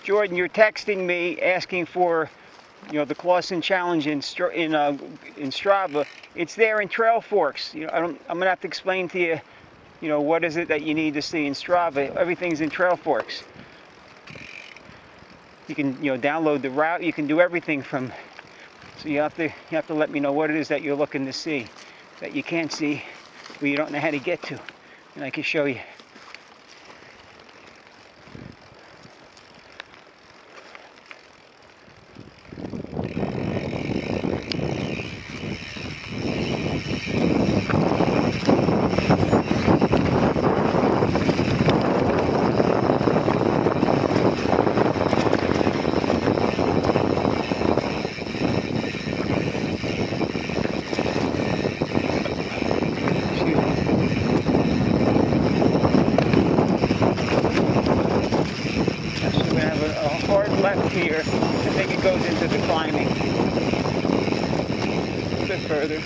Jordan, you're texting me asking for, the Clawson Challenge in Strava. It's there in Trail Forks. I'm gonna have to explain to you, what is it that you need to see in Strava. Everything's in Trail Forks. You can, download the route. You can do everything from. So you have to let me know what it is that you're looking to see, that you can't see, or you don't know how to get to, and I can show you. Left here, I think it goes into the climbing a bit further.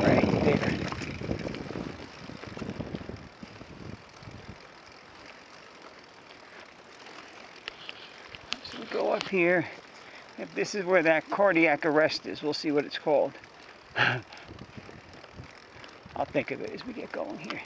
Right there. So we go up here. If this is where that cardiac arrest is, we'll see what it's called. I'll think of it as we get going here.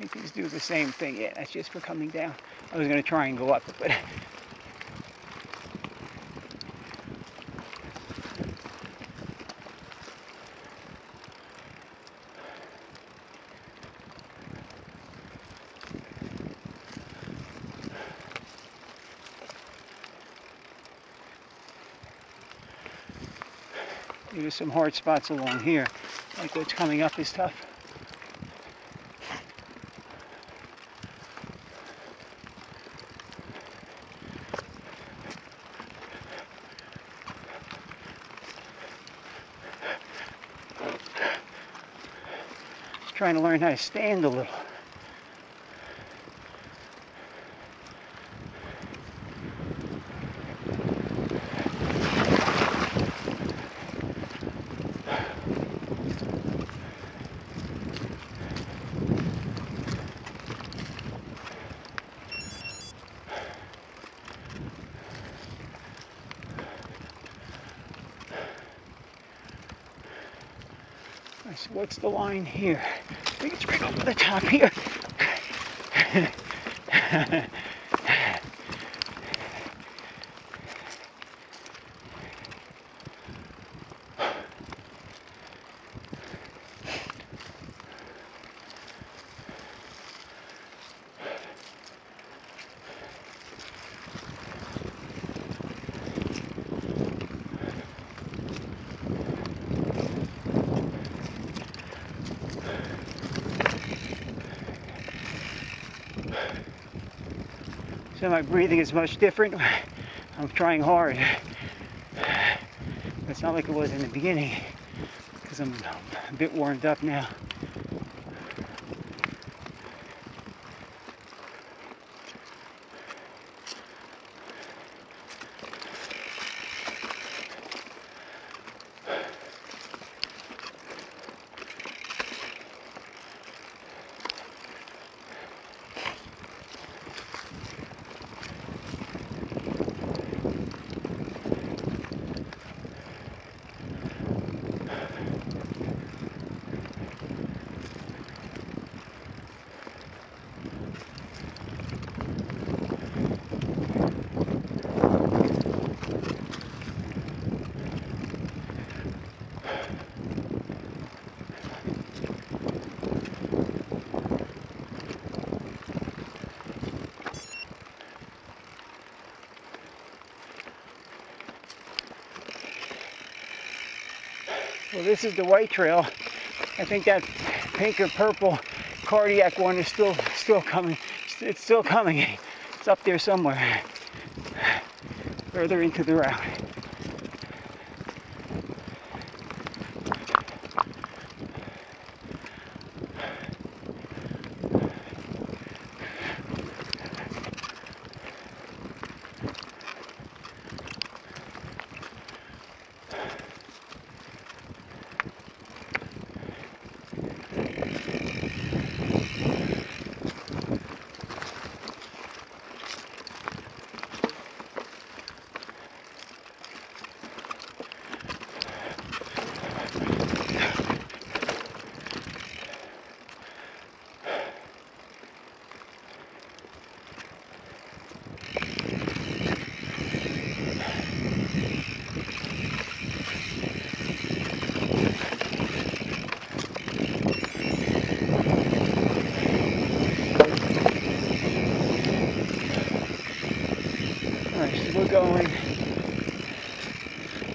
I think these do the same thing. Yeah, that's just for coming down. I was going to try and go up it, but there's some hard spots along here. Like what's coming up is tough. Trying to learn how to stand a little. So what's the line here? I think it's right over the top here. So my breathing is much different. I'm trying hard. It's not like it was in the beginning, because I'm a bit warmed up now. Well, this is the white trail. I think that pink or purple cardiac one is still still coming. It's still coming. It's up there somewhere. Further into the route.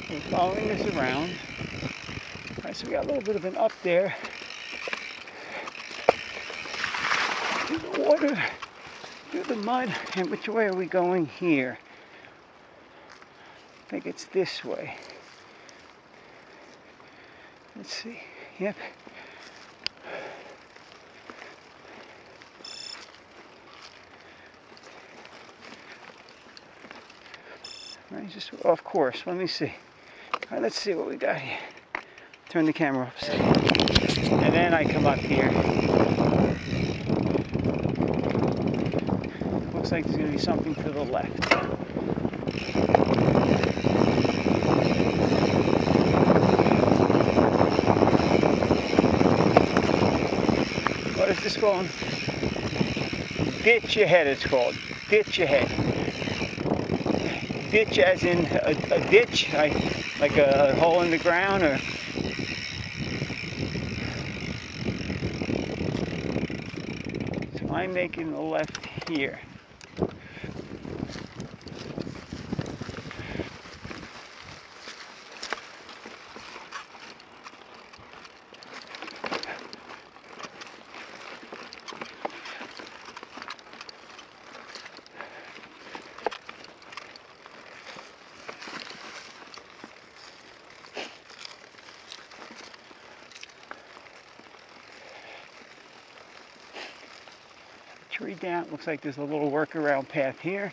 We're following this around. All right, so we got a little bit of an up there. Through the water, through the mud, and which way are we going here? I think it's this way. Let's see. Yep. Right, just off course. Let me see. All right, let's see what we got here. Turn the camera up. And then I come up here. Looks like there's going to be something to the left. What is this called? Ditch ahead, it's called. Ditch ahead. Ditch as in a ditch, like a hole in the ground, or so I'm making the left here. Tree down. Looks like there's a little workaround path here.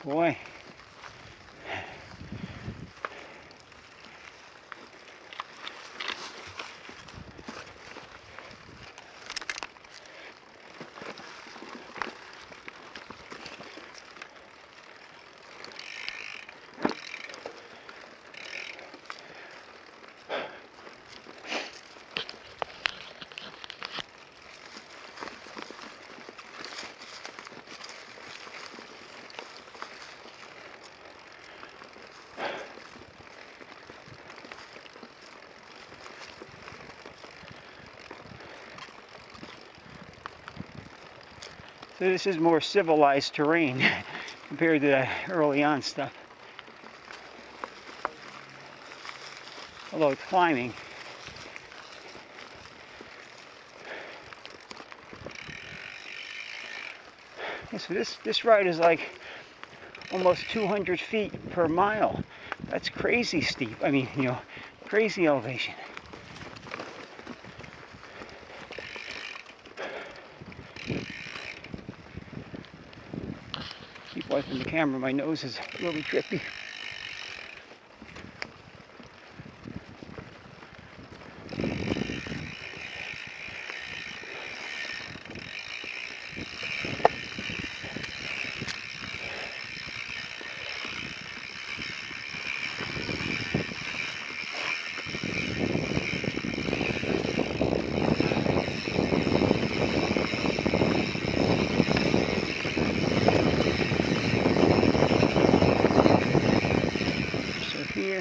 Boy. So this is more civilized terrain compared to the early on stuff. Although it's climbing. Yeah, so this ride is like almost 200 feet per mile. That's crazy steep. I mean, you know, crazy elevation. Keep wiping the camera. My nose is really drippy.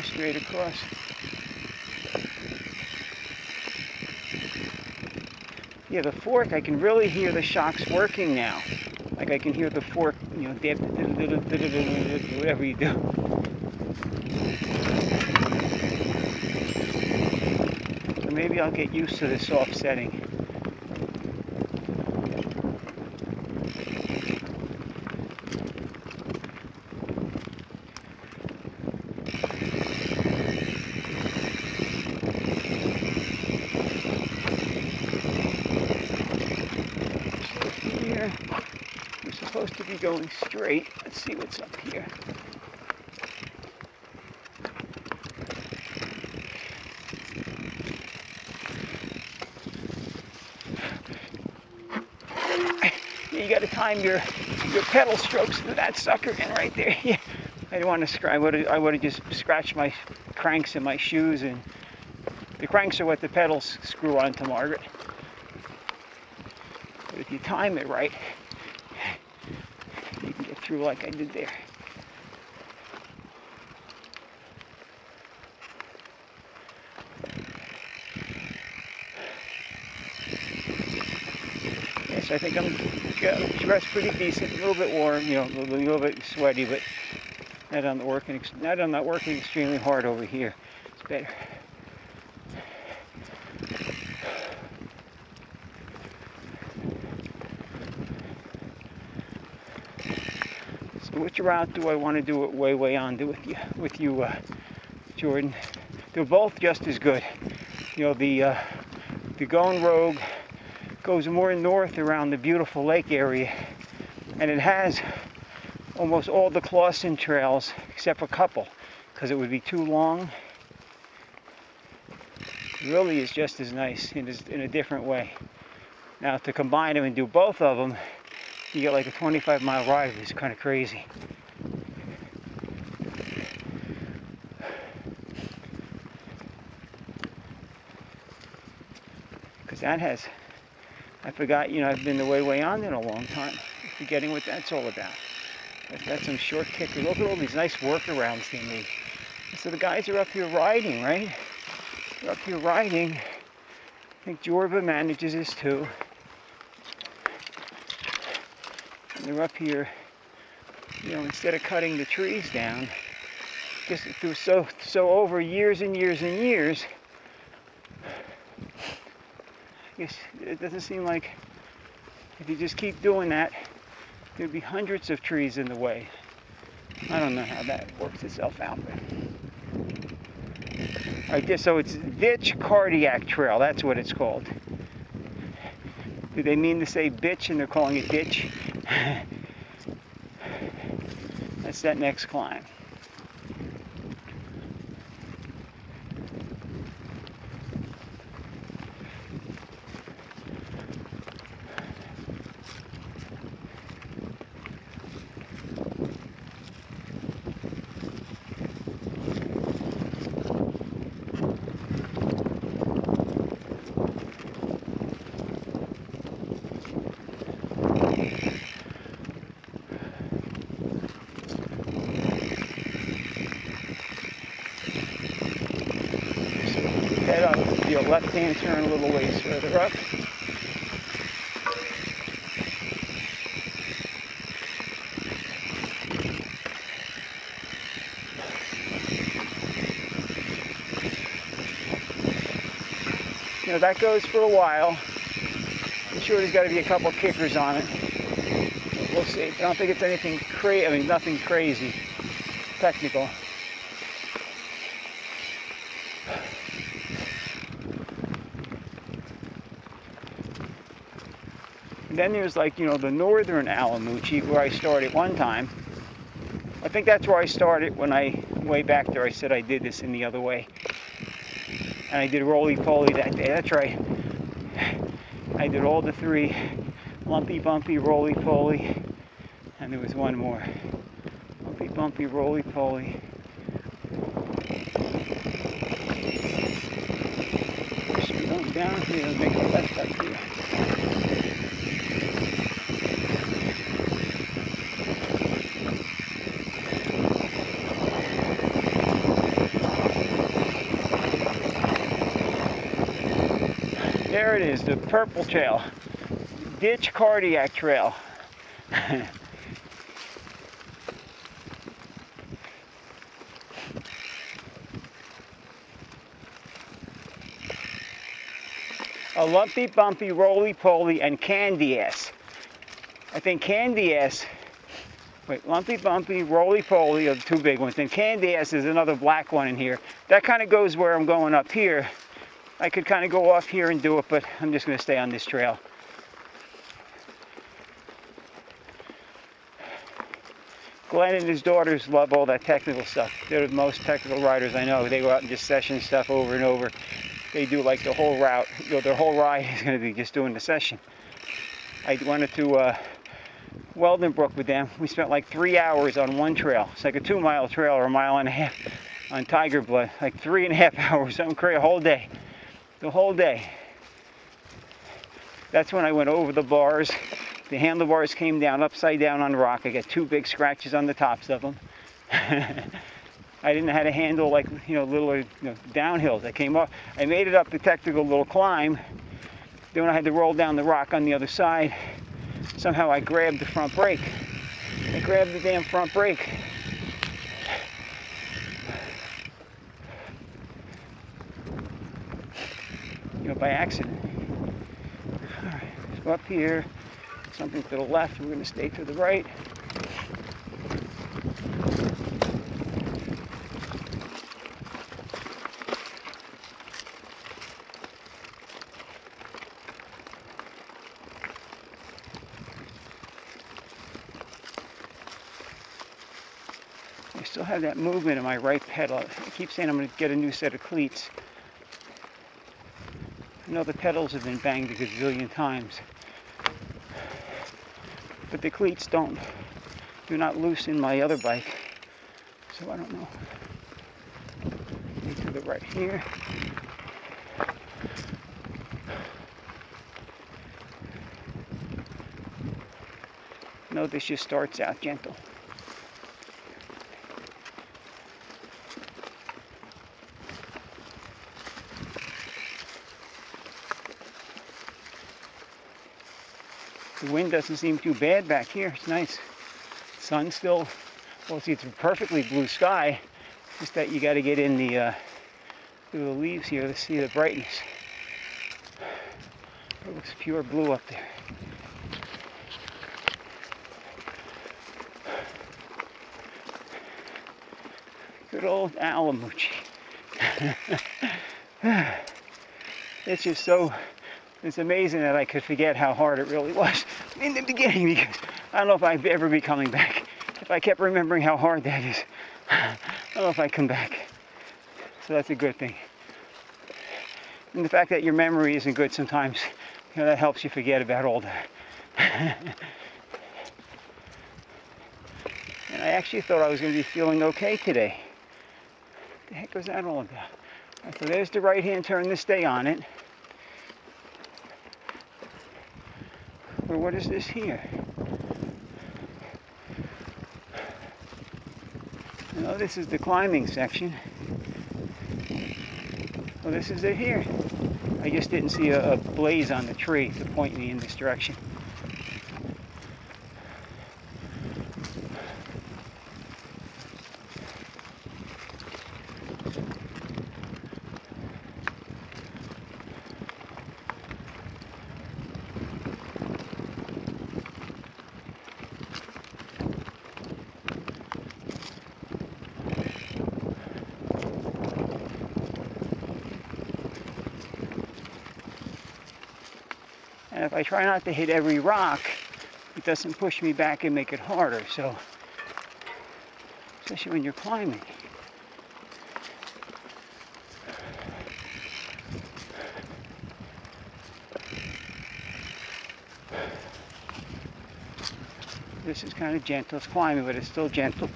Straight across. Yeah, the fork, I can really hear the shocks working now. Like I can hear the fork, you know, whatever you do. So maybe I'll get used to this offsetting. should be going straight. Let's see what's up here. You got to time your pedal strokes to that sucker in right there. Yeah. I didn't want to. I would have just scratched my cranks in my shoes, and the cranks are what the pedals screw onto, Margaret. But if you time it right, you can get through like I did there. Yes, I think I'm dressed pretty decent. A little bit warm, you know, a little bit sweaty, but I'm not working extremely hard over here. It's better. So which route do I want to do it way on with you, Jordan? They're both just as good. You know, the Going Rogue goes more north around the beautiful lake area, and it has almost all the Clawson trails except for a couple, because it would be too long. It really is just as nice in a different way. Now to combine them and do both of them, you get like a 25-mile ride, which is kind of crazy. Because that has, I forgot, you know, I've been the way on in a long time, forgetting what that's all about. I've got some short kickers. Look at all these nice workarounds they made. So the guys are up here riding, right? They're up here riding. I think Jorba manages this too. And they're up here, you know, instead of cutting the trees down, just through so over years and years and years, I guess it doesn't seem like if you just keep doing that, there'd be hundreds of trees in the way. I don't know how that works itself out. Right there, so it's Ditch Cardiac Trail. That's what it's called. Do they mean to say bitch and they're calling it ditch? That's that next climb. Head up, do a left-hand turn a little ways further up. You know, that goes for a while. I'm sure there's got to be a couple kickers on it. We'll see. I don't think it's anything crazy. I mean, nothing crazy technical. And then there's, like, you know, the northern Allamuchy where I started one time. I think that's where I started when way back there I said I did this in the other way. And I did roly-poly that day. That's right. I did all the three: lumpy, bumpy, roly-poly, and there was one more. Lumpy, bumpy, roly-poly. Should be going down here and make a left up here. There it is, the purple trail. Ditch Cardiac Trail. A lumpy, bumpy, roly-poly, and candy ass. I think candy ass. Wait, lumpy, bumpy, roly-poly are the two big ones. Then candy ass is another black one in here. That kind of goes where I'm going up here. I could kind of go off here and do it, but I'm just going to stay on this trail. Glenn and his daughters love all that technical stuff. They're the most technical riders I know. They go out and just session stuff over and over. They do like the whole route. You know, their whole ride is going to be just doing the session. I went to Weldonbrook with them. We spent like 3 hours on one trail. It's like a 2-mile trail or a mile and a half on Tiger Blood. Like 3.5 hours, something crazy, a whole day. The whole day. That's when I went over the bars. The handlebars came down upside down on the rock. I got 2 big scratches on the tops of them. I didn't know how to handle, like, you know, little downhills. I came up. I made it up the technical little climb. Then when I had to roll down the rock on the other side, somehow I grabbed the front brake. I grabbed the damn front brake. You know, by accident. All right, so up here, something to the left. We're going to stay to the right. I still have that movement in my right pedal. I keep saying I'm going to get a new set of cleats. I know the pedals have been banged a gazillion times, but the cleats do not loosen my other bike, so I don't know. To the right here. No, this just starts out gentle. The wind doesn't seem too bad back here. It's nice. Sun still, well, see, it's a perfectly blue sky. Just that you got to get in the through the leaves here to see the brightness. It looks pure blue up there. Good old Allamuchy. It's just so, it's amazing that I could forget how hard it really was in the beginning, because I don't know if I'd ever be coming back. If I kept remembering how hard that is, I don't know if I'd come back. So that's a good thing. And the fact that your memory isn't good sometimes, you know, that helps you forget about all that. And I actually thought I was going to be feeling okay today. What the heck was that all about? Right, so there's the right-hand turn to stay on it. Well, what is this here? No, this is the climbing section. Well, this is it here. I just didn't see a blaze on the tree to point me in this direction. And if I try not to hit every rock, it doesn't push me back and make it harder. So, especially when you're climbing. This is kind of gentle. It's climbing, but it's still gentle.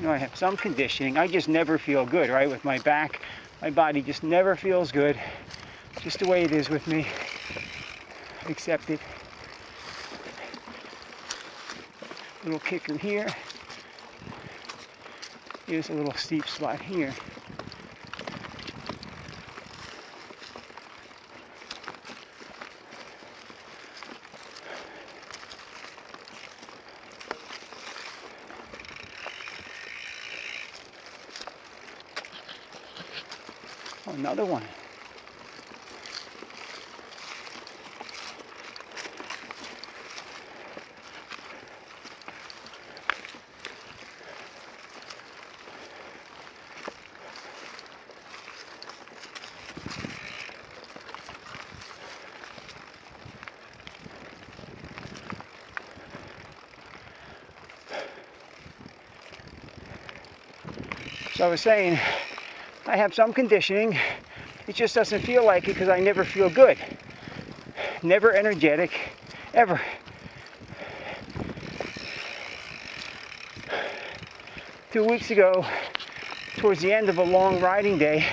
You know, I have some conditioning. I just never feel good, right? With my back, my body just never feels good. Just the way it is with me. Accept it. Little kicker here. Here's a little steep spot here. Oh, another one. So I was saying, I have some conditioning. It just doesn't feel like it because I never feel good. Never energetic, ever. Two weeks ago, towards the end of a long riding day,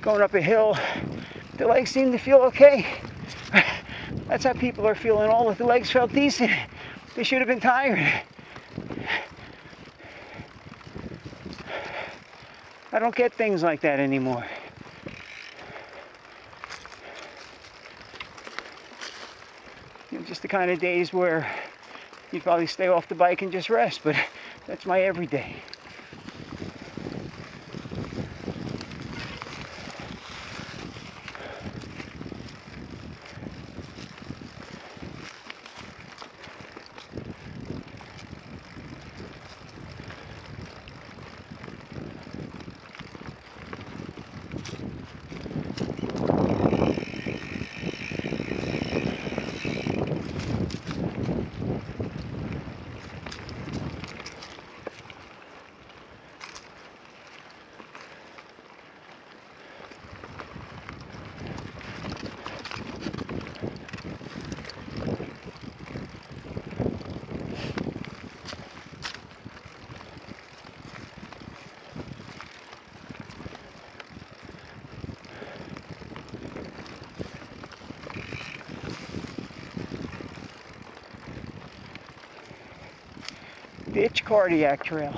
going up a hill, the legs seemed to feel okay. That's how people are feeling. All of the legs felt decent. They should have been tired. I don't get things like that anymore. Just the kind of days where you'd probably stay off the bike and just rest, but that's my everyday. Ditch Cardiac Trail.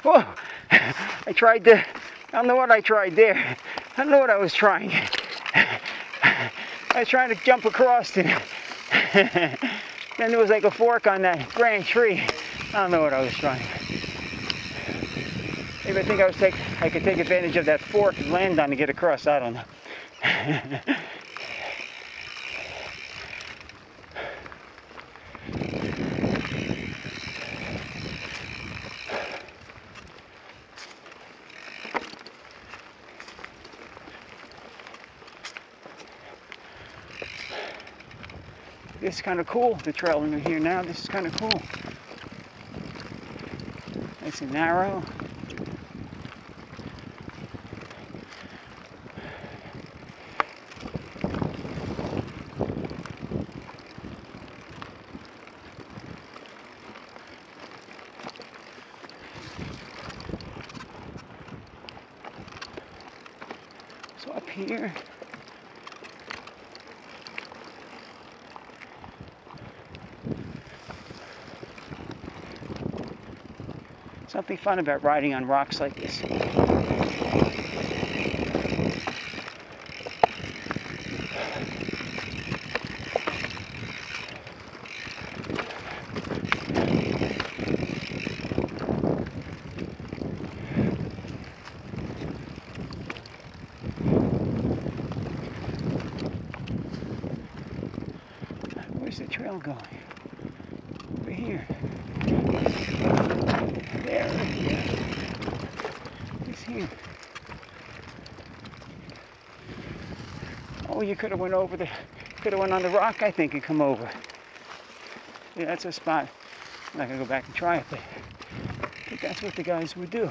Whoa! I tried to, I don't know what I tried there. I don't know what I was trying. I was trying to jump across it. Then there was like a fork on that grand tree. I don't know what I was trying. Maybe I think I could take advantage of that fork and land on to get across. I don't know. This is kind of cool, the trail in here now. This is kind of cool. Nice and narrow. So up here, something fun about riding on rocks like this. Where's the trail going? Over here. There. It's here. Oh, you could have went on the rock, I think, and come over. Yeah, that's a spot. I'm not gonna go back and try it, but I think that's what the guys would do.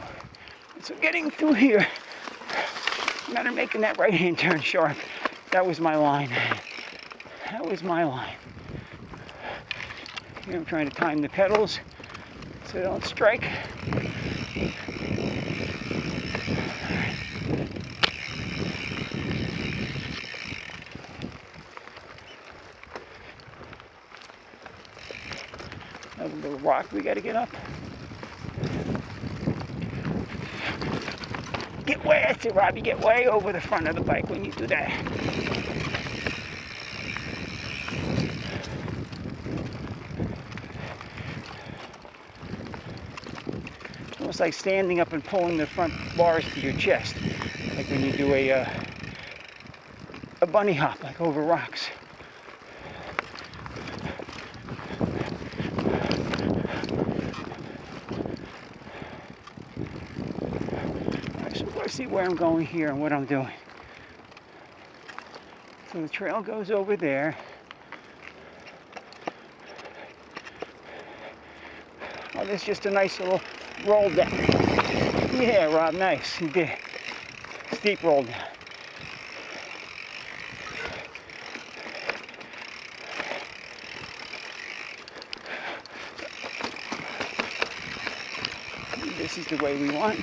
And so getting through here, matter of making that right-hand turn sharp. That was my line. That was my line. Here I'm trying to time the pedals so they don't strike. Another little rock we got to get up. Get way, that's it, Robbie, get way over the front of the bike when you do that. It's like standing up and pulling the front bars to your chest, like when you do a bunny hop, like over rocks. Alright, so let's see where I'm going here and what I'm doing. So the trail goes over there. Oh, this is just a nice little roll down. Yeah, Rob, nice. You did. Steep roll down. This is the way we want.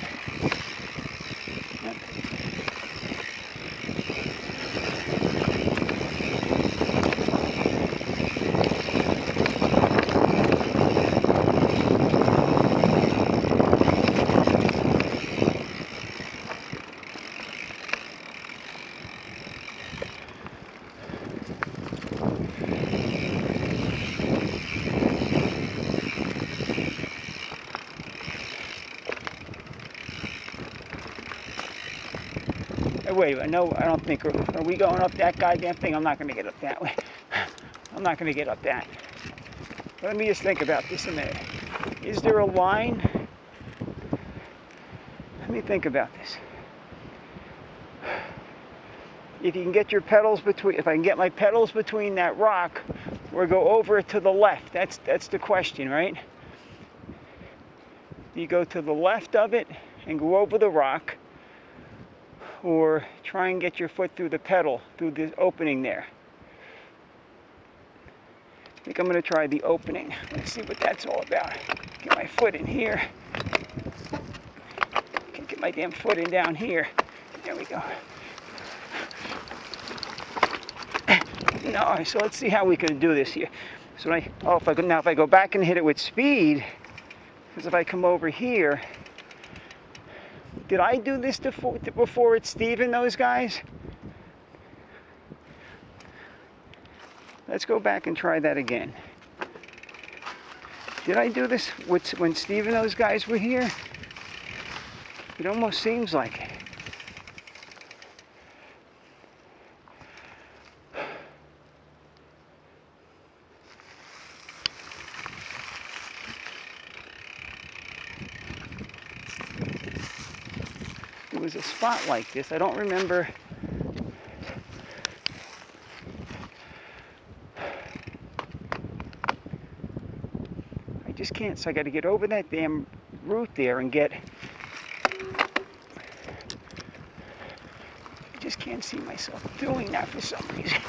Wait, no, I don't think, are we going up that goddamn thing? I'm not going to get up that way. I'm not going to get up that. Let me just think about this a minute. Is there a line? Let me think about this. If you can get your pedals between, if I can get my pedals between that rock or go over it to the left, that's the question, right? You go to the left of it and go over the rock, or try and get your foot through the pedal, through the opening there. I think I'm going to try the opening. Let's see what that's all about. Get my foot in here. Can't get my damn foot in down here. There we go. No, so let's see how we can do this here. So if I go back and hit it with speed, because if I come over here, did I do this before it's Steve and those guys? Let's go back and try that again. Did I do this when Steve and those guys were here? It almost seems like it. There was a spot like this. I don't remember. I just can't. So I got to get over that damn root there and get. I just can't see myself doing that for some reason.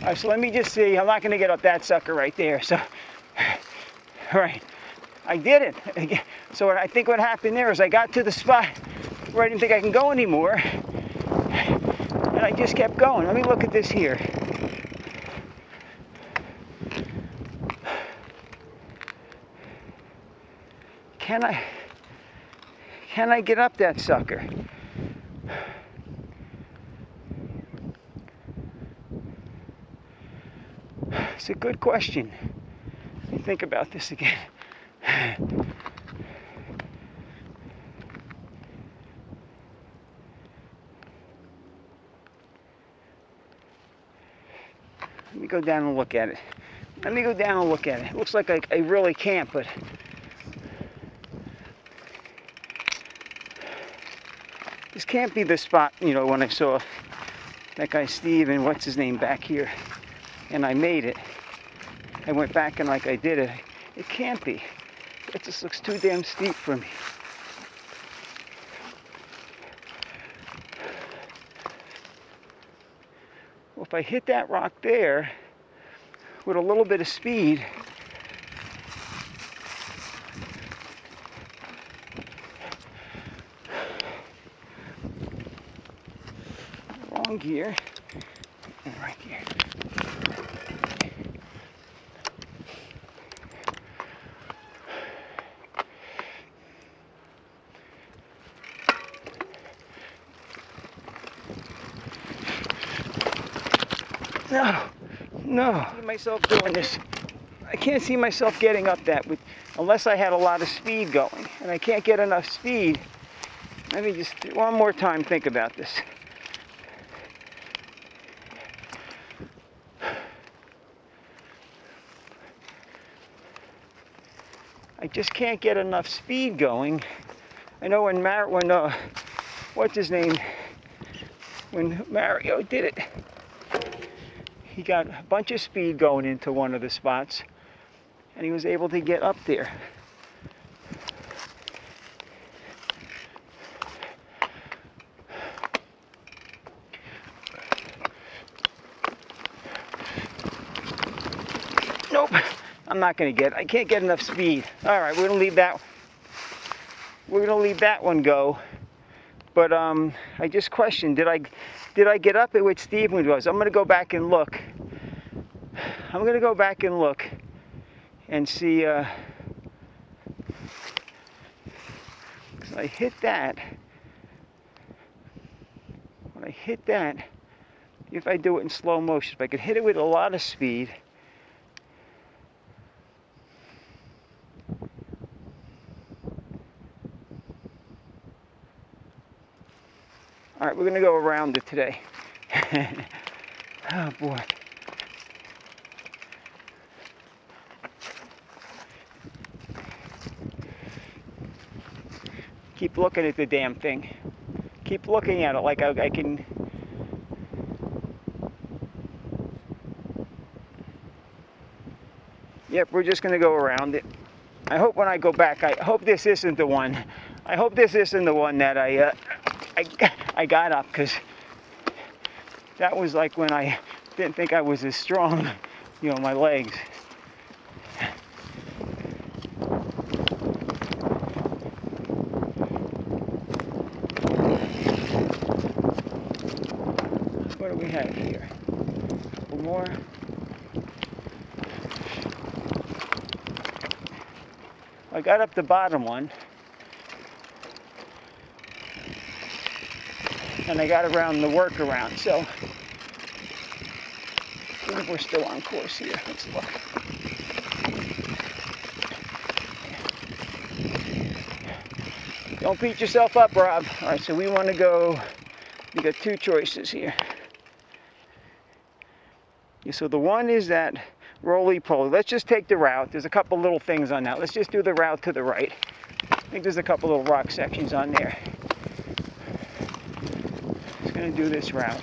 All right, so let me just see. I'm not going to get up that sucker right there. So, all right, I did it. So I think what happened there is I got to the spot where I didn't think I can go anymore, and I just kept going. Let me look at this here. Can I get up that sucker? It's a good question. Let me think about this again. Let me go down and look at it. It looks like I really can't, but this can't be the spot, when I saw that guy Steve and what's his name back here, and I made it. I went back and I did it. It can't be. It just looks too damn steep for me. Well, if I hit that rock there with a little bit of speed, wrong gear, and right gear. No. I see myself doing this. I can't see myself getting up that unless I had a lot of speed going, and I can't get enough speed. Let me just one more time think about this. I just can't get enough speed going. I know when what's his name? When Mario did it, he got a bunch of speed going into one of the spots, and he was able to get up there. Nope, I can't get enough speed. All right, we're gonna leave that one go. But I just questioned, did I get up at which Stephen was? I'm gonna go back and look. I'm gonna go back and look and see. 'Cause I hit that. When I hit that, if I do it in slow motion, if I could hit it with a lot of speed. All right, we're gonna go around it today. Oh boy. Keep looking at the damn thing. Keep looking at it like I can. Yep, we're just gonna go around it. I hope when I go back, I hope this isn't the one. I hope this isn't the one that I got up, because that was like when I didn't think I was as strong, my legs. What do we have here? A couple more. I got up the bottom one. And I got around the workaround, so I think we're still on course here. Let's look. Don't beat yourself up, Rob. All right, so we want to go. We got two choices here. Yeah, so the one is that roly-poly. Let's just take the route. There's a couple little things on that. Let's just do the route to the right. I think there's a couple little rock sections on there. Just gonna do this route.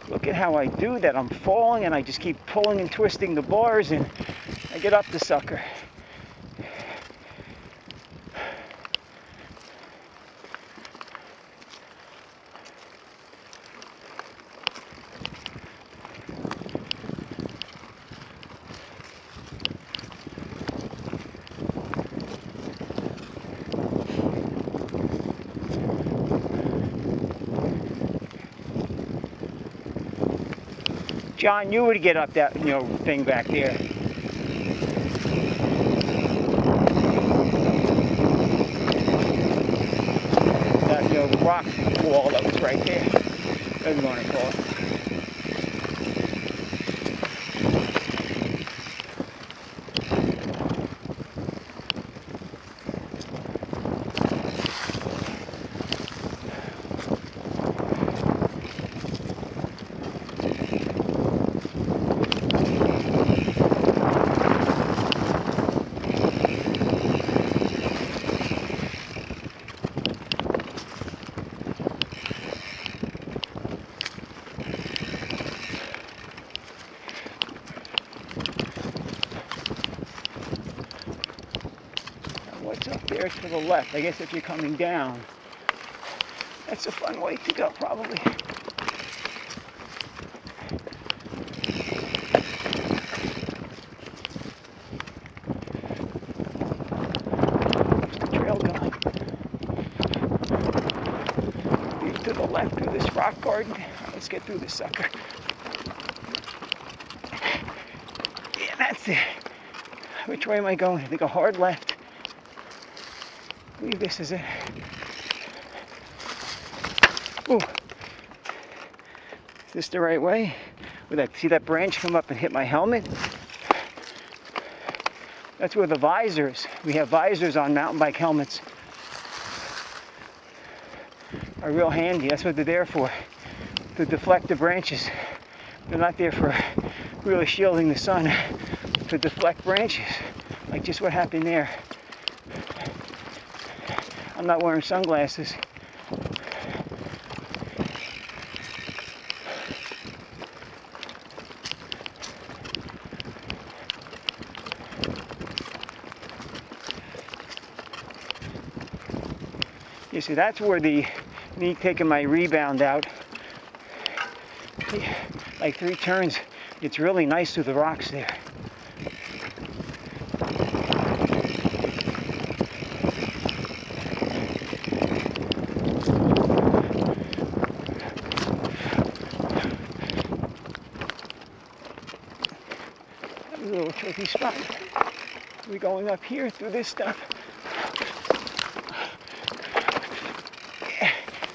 Look at how I do that. I'm falling and I just keep pulling and twisting the bars and I get up the sucker. John, you would get up that thing back there. That the rock wall that was right there. Whatever you want to call it. What's up there to the left? I guess if you're coming down, that's a fun way to go, probably. Where's the trail going? To the left through this rock garden. Let's get through this sucker. Yeah, that's it. Which way am I going? I think a hard left. believe this is it. Ooh. Is this the right way? Would I see that branch come up and hit my helmet? That's where the visors, we have visors on mountain bike helmets, are real handy. That's what they're there for, to deflect the branches. They're not there for really shielding the sun, to deflect branches, like just what happened there. I'm not wearing sunglasses. You see, that's where me taking my rebound out, like 3 turns, it's really nice through the rocks there. That was a little tricky spot. We're going up here through this stuff.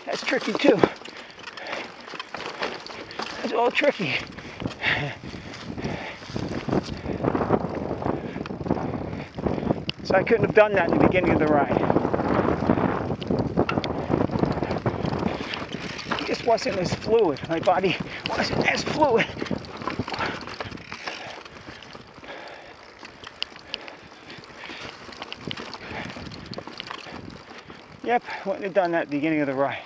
That's tricky too. That's all tricky. So I couldn't have done that in the beginning of the ride. It just wasn't as fluid. My body wasn't as fluid. Yep, wouldn't have done that at the beginning of the ride.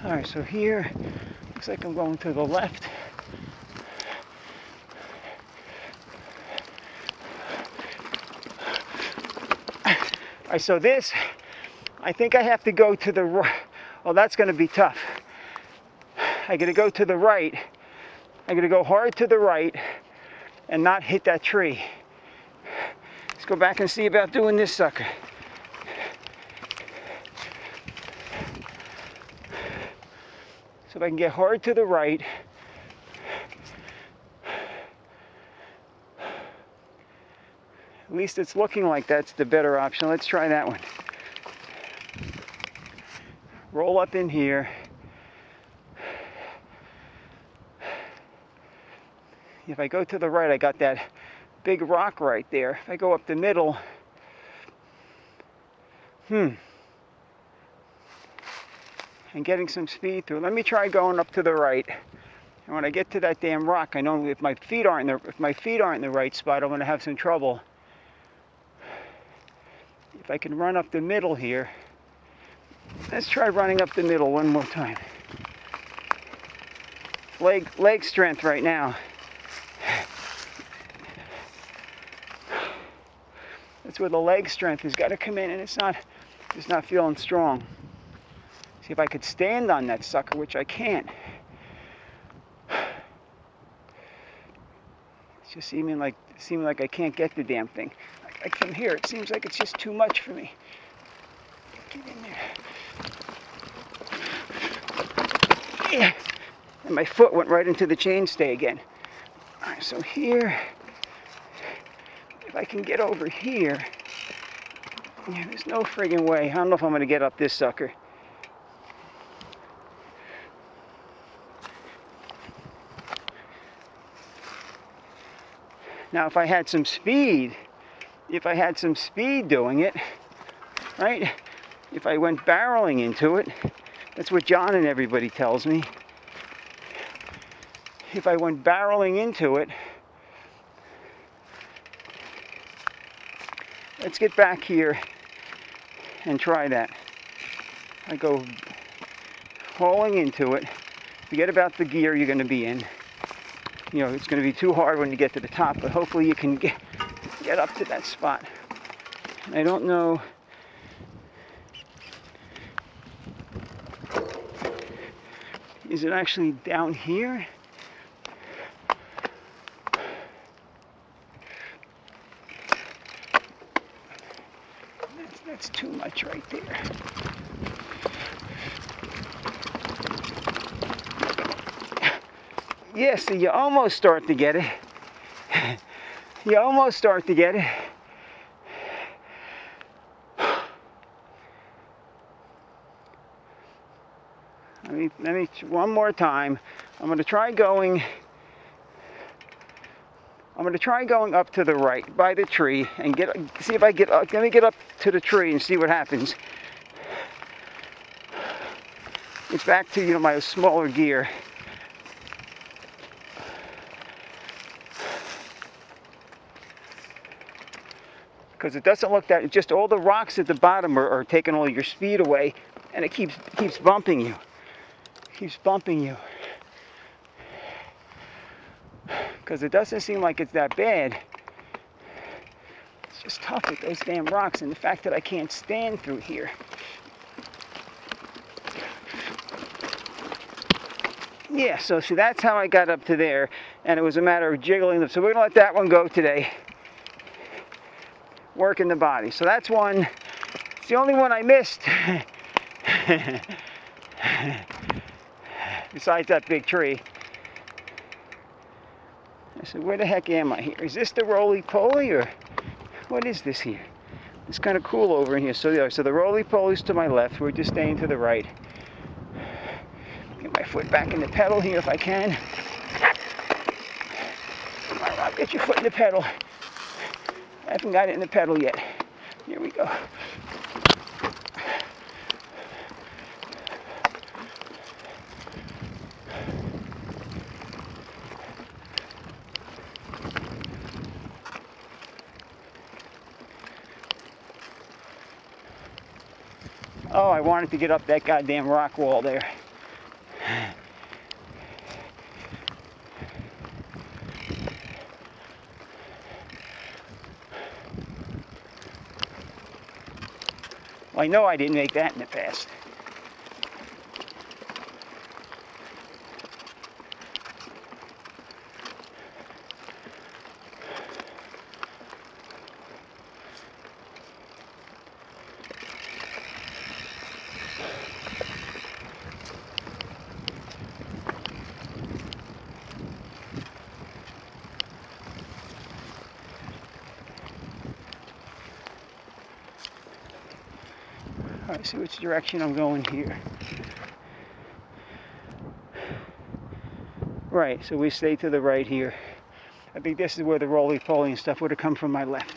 Alright, so here, looks like I'm going to the left. Alright, so this, I think I have to go to the right. Oh, that's going to be tough. I got to go to the right. I got to go hard to the right and not hit that tree. Let's go back and see about doing this sucker. So if I can get hard to the right, at least it's looking like that's the better option. Let's try that one. Roll up in here. If I go to the right, I got that big rock right there. If I go up the middle, and getting some speed through. Let me try going up to the right. And when I get to that damn rock, I know if my feet aren't in the right spot, I'm going to have some trouble. If I can run up the middle here, let's try running up the middle one more time. Leg strength right now. That's where the leg strength has got to come in, and it's not feeling strong. See if I could stand on that sucker, which I can't. It's just seeming like I can't get the damn thing. Like from here, it seems like it's just too much for me. Get in there. Yeah. And my foot went right into the chainstay again. All right, so here, if I can get over here, yeah, there's no friggin' way. I don't know if I'm gonna get up this sucker. Now, if I had some speed doing it, right? If I went barreling into it, that's what John and everybody tells me. If I went barreling into it, let's get back here and try that. I go hauling into it. Forget about the gear you're going to be in. You know, it's going to be too hard when you get to the top, but hopefully you can get up to that spot. And I don't know. Is it actually down here? That's too much right there. Yeah, so you almost start to get it. You almost start to get it. Let me one more time. I'm going to try going up to the right by the tree and see if I get up. Let me get up to the tree and see what happens. It's back to, you know, my smaller gear. Because it doesn't look that, just all the rocks at the bottom are taking all your speed away, and it keeps bumping you. Keeps bumping you. Because it doesn't seem like it's that bad. It's just tough with those damn rocks and the fact that I can't stand through here. Yeah, so see, that's how I got up to there, and it was a matter of jiggling them. So we're gonna let that one go today. Working the body. So that's one. It's the only one I missed. Besides that big tree. I said, where the heck am I here? Is this the roly-poly, or what is this here? It's kind of cool over in here. So the roly-poly's to my left. We're just staying to the right. Get my foot back in the pedal here if I can. Come on, Rob, get your foot in the pedal. I haven't got it in the pedal yet. Here we go. Oh, I wanted to get up that goddamn rock wall there. Well, I know I didn't make that in the past. All right, see which direction I'm going here. Right, so we stay to the right here. I think this is where the roly-poly and stuff would have come from my left.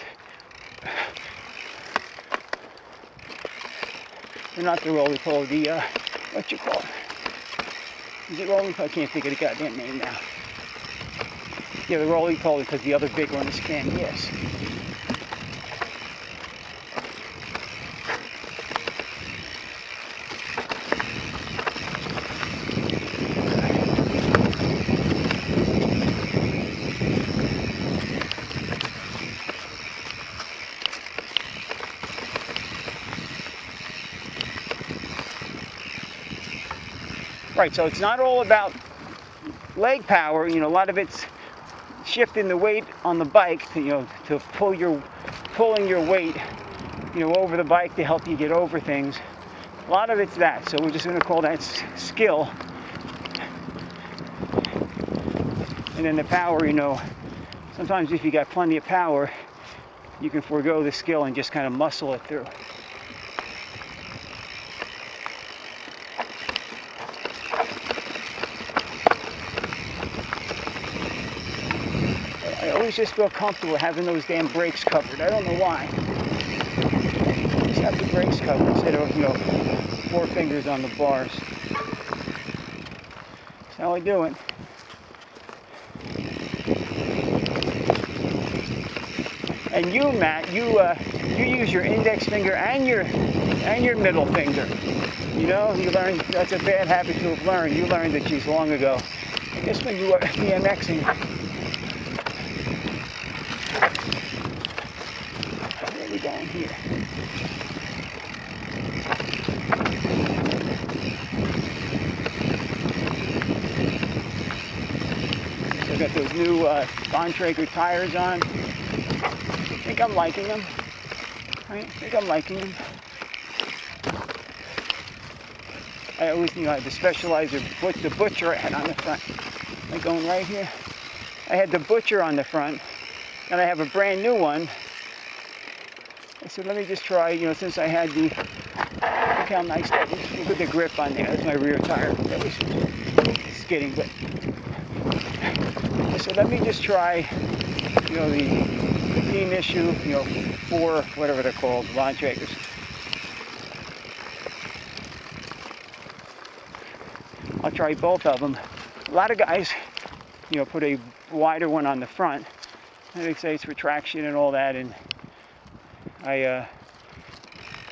Or not the roly-poly, the, what you call it? Is it roly-poly? I can't think of the goddamn name now. Yeah, the roly-poly, because the other big one is Ken, yes. Right, so it's not all about leg power. You know, a lot of it's shifting the weight on the bike to, you know, to pulling your weight, you know, over the bike to help you get over things. A lot of it's that. So we're just going to call that skill. And then the power, you know, sometimes if you got plenty of power, you can forego the skill and just kind of muscle it through. I always just feel comfortable having those damn brakes covered. I don't know why. Just have the brakes covered instead of, you know, 4 fingers on the bars. That's how I do it. And you, Matt, you use your index finger and your middle finger. You know, you learned, that's a bad habit to have learned. You learned it, geez, long ago. I guess when you were BMXing. Where are we going here? got those new Bontrager tires on. I think I'm liking them. I think I'm liking them. I always, you know, I had the Specialized, the Butcher I had on the front. Am I going right here? I had the Butcher on the front, and I have a brand new one. I said, let me just try, you know, since I had the, look how nice that is. Look at the grip on there. That's my rear tire. That was skidding, but. So let me just try, you know, the Team Issue, you know, 4, whatever they're called, Bontragers. I'll try both of them. A lot of guys, you know, put a wider one on the front, and they say it's for traction and all that, and I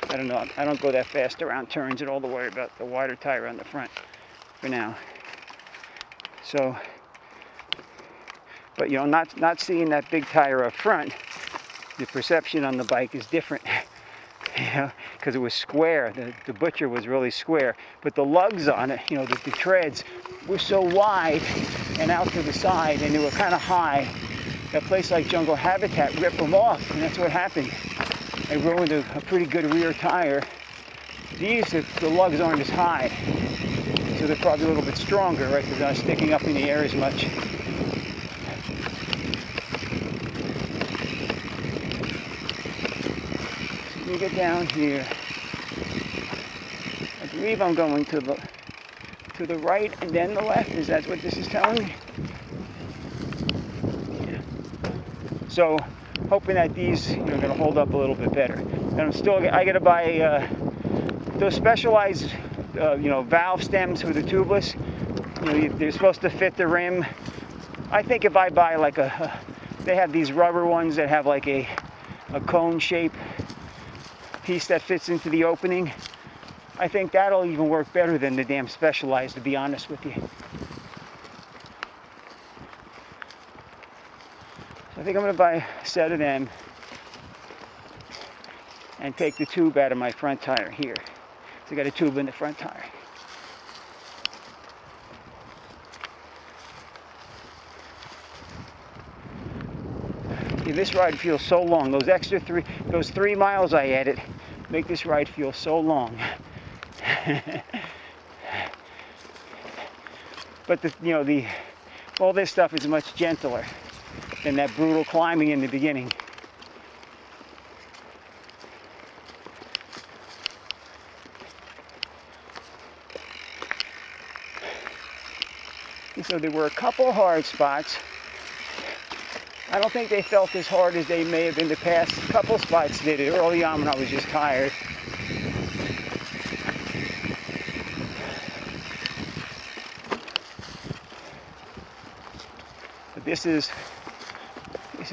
don't know. I don't go that fast around turns at all to worry about the wider tire on the front for now. So, but you know, not seeing that big tire up front, the perception on the bike is different. You know, because it was square. The Butcher was really square, but the lugs on it, you know, the treads were so wide and out to the side, and they were kind of high. A place like Jungle Habitat ripped them off, and that's what happened. I ruined a pretty good rear tire. These, the lugs aren't as high, so they're probably a little bit stronger, right? Because they're not sticking up in the air as much. So you get down here. I believe I'm going to the right and then the left. Is that what this is telling me? Yeah. So, hoping that these, you know, are going to hold up a little bit better. And I got to buy those Specialized, you know, valve stems for the tubeless. You know, they're supposed to fit the rim. I think if I buy like they have these rubber ones that have like a cone shape piece that fits into the opening. I think that'll even work better than the damn Specialized, to be honest with you. So I think I'm going to buy a set of them and take the tube out of my front tire here. So I got a tube in the front tire. Yeah, this ride feels so long. Those extra 3 miles I added make this ride feel so long. But all this stuff is much gentler than that brutal climbing in the beginning. And so there were a couple hard spots. I don't think they felt as hard as they may have in the past. A couple spots did it early on when I was just tired. But this is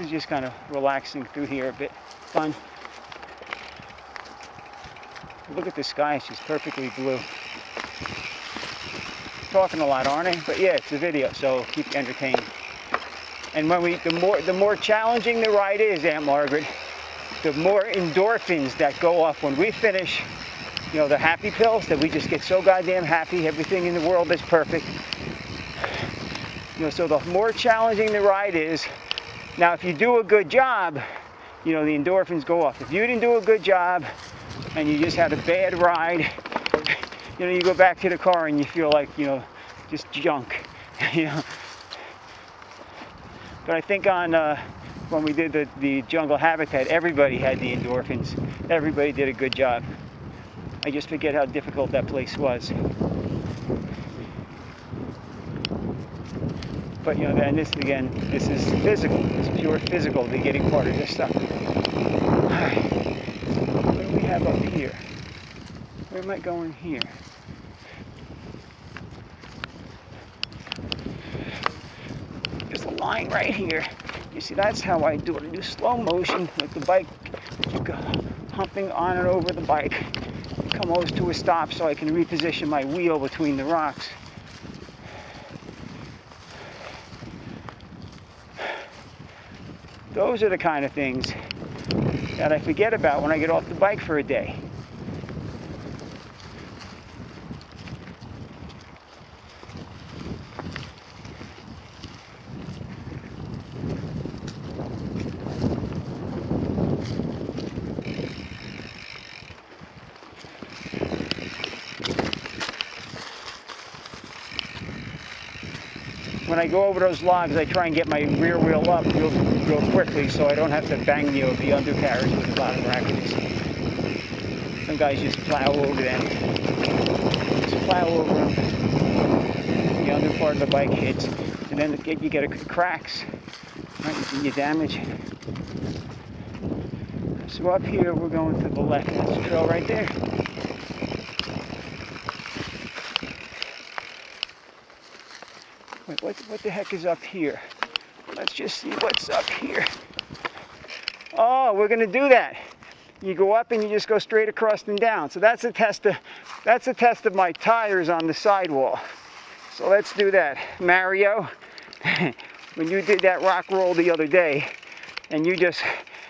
just kind of relaxing through here a bit. Fun. Look at the sky, it's just perfectly blue. Talking a lot, aren't I? But yeah, it's a video, so keep entertained. And when the more challenging the ride is, Aunt Margaret, the more endorphins that go off when we finish. You know, the happy pills that we just get so goddamn happy. Everything in the world is perfect. You know, so the more challenging the ride is. Now, if you do a good job, you know, the endorphins go off. If you didn't do a good job and you just had a bad ride, you know, you go back to the car and you feel like, you know, just junk. You know. But I think on when we did the Jungle Habitat, everybody had the endorphins. Everybody did a good job. I just forget how difficult that place was. But you know, and this is physical. It's pure physical, the getting part of this stuff. All right. What do we have up here? Where am I going here? There's a line right here. You see, that's how I do it. I do slow motion with the bike. You go humping on and over the bike. Come always to a stop so I can reposition my wheel between the rocks. Those are the kind of things that I forget about when I get off the bike for a day. when I go over those logs, I try and get my rear wheel up real quickly so I don't have to bang the undercarriage with the bottom brackets. Some guys just plow over them. Just plow over them. The under part of the bike hits, and then you get cracks. Right, you damage. So up here, we're going to the left. That's the trail right there. Wait, what the heck is up here? Let's just see what's up here. Oh, we're going to do that. You go up and you just go straight across and down. So that's a test of my tires on the sidewall. So let's do that. Mario, when you did that rock roll the other day, and you just,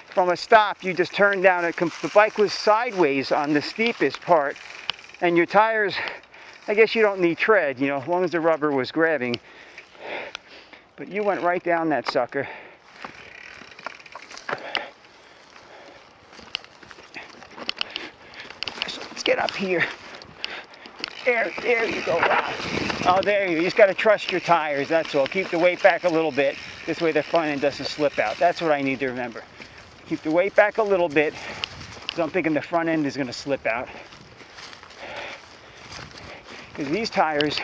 from a stop, you just turned down, the bike was sideways on the steepest part, and your tires, I guess you don't need tread, you know, as long as the rubber was grabbing. But you went right down that sucker. So let's get up here. There you go. Oh, there you go. You just got to trust your tires, that's all. Keep the weight back a little bit. This way the front end doesn't slip out. That's what I need to remember. Keep the weight back a little bit, because I'm thinking the front end is going to slip out. Because these tires,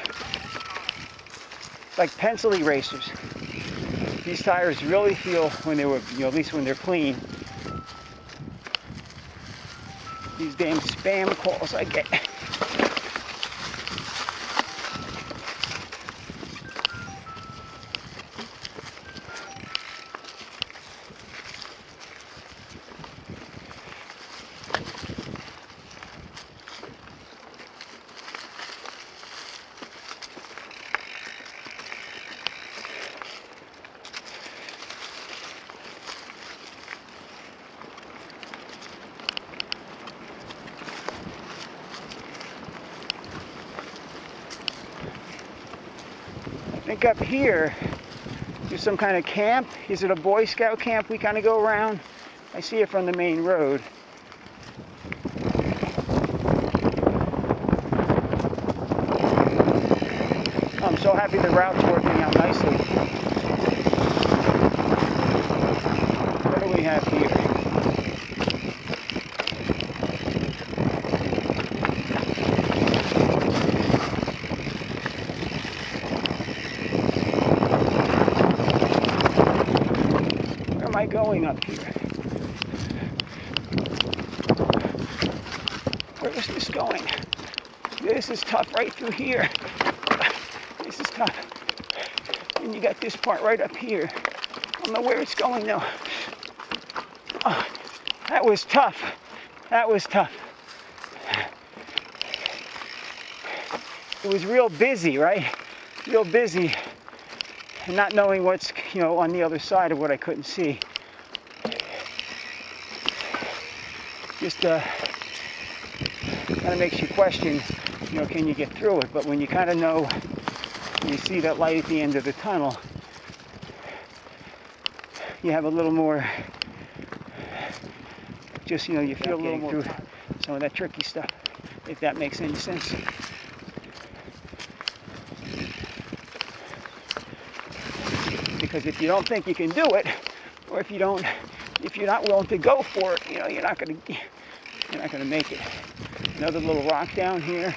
like pencil erasers, these tires really feel when they were, you know, at least when they're clean. These damn spam calls I get. I think up here there's some kind of camp. Is it a Boy Scout camp we kind of go around? I see it from the main road. I'm so happy the route's working out nicely. What do we have here? Going up here. Where is this going? This is tough right through here. This is tough. And you got this part right up here. I don't know where it's going though. Oh, that was tough. That was tough. It was real busy, right? Real busy. And not knowing what's, you know, on the other side of what I couldn't see. Just kind of makes you question, you know, can you get through it? But when you kind of know, you see that light at the end of the tunnel, you have a little more, just, you know, you feel a little more through some of that tricky stuff, if that makes any sense. Because if you don't think you can do it, or if you're not willing to go for it, you know, you're not gonna make it. Another little rock down here.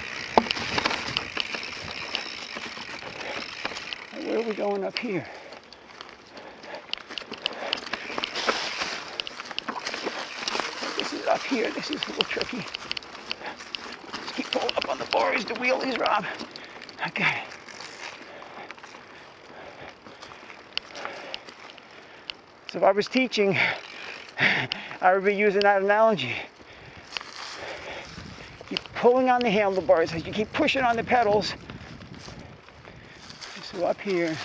Where are we going up here? This is up here. This is a little tricky. Just keep pulling up on the bars, the wheelies, Rob. Okay. So if I was teaching, I would be using that analogy. Keep pulling on the handlebars as you keep pushing on the pedals. So up here,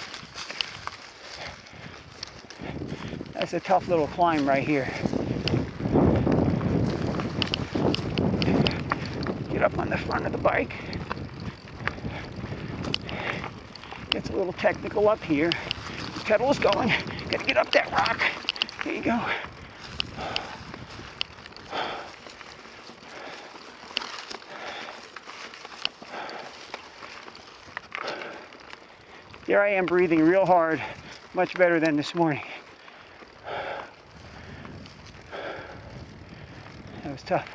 that's a tough little climb right here. Get up on the front of the bike. Gets a little technical up here. The pedal is going. Gotta get up that rock. There you go. there I am breathing real hard, much better than this morning. That was tough.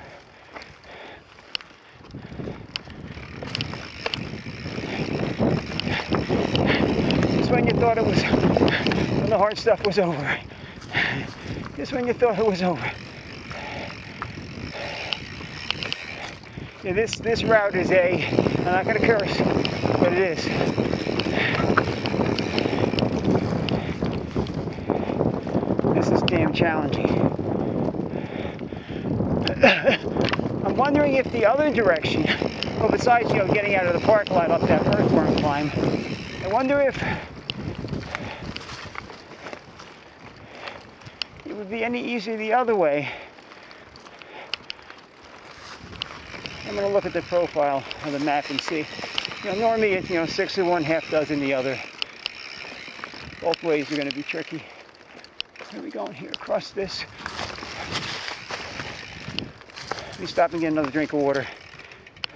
Just when you thought it was, when the hard stuff was over. Just when you thought it was over. Yeah, this route is I'm not going to curse, but it is. This is damn challenging. I'm wondering if the other direction, well, besides, getting out of the park lot up that earthworm climb, I wonder if it would be any easier the other way. I'm going to look at the profile of the map and see. Normally it's 6 of one, half dozen the other. Both ways are going to be tricky. Where are we going here? Across this. Let me stop and get another drink of water.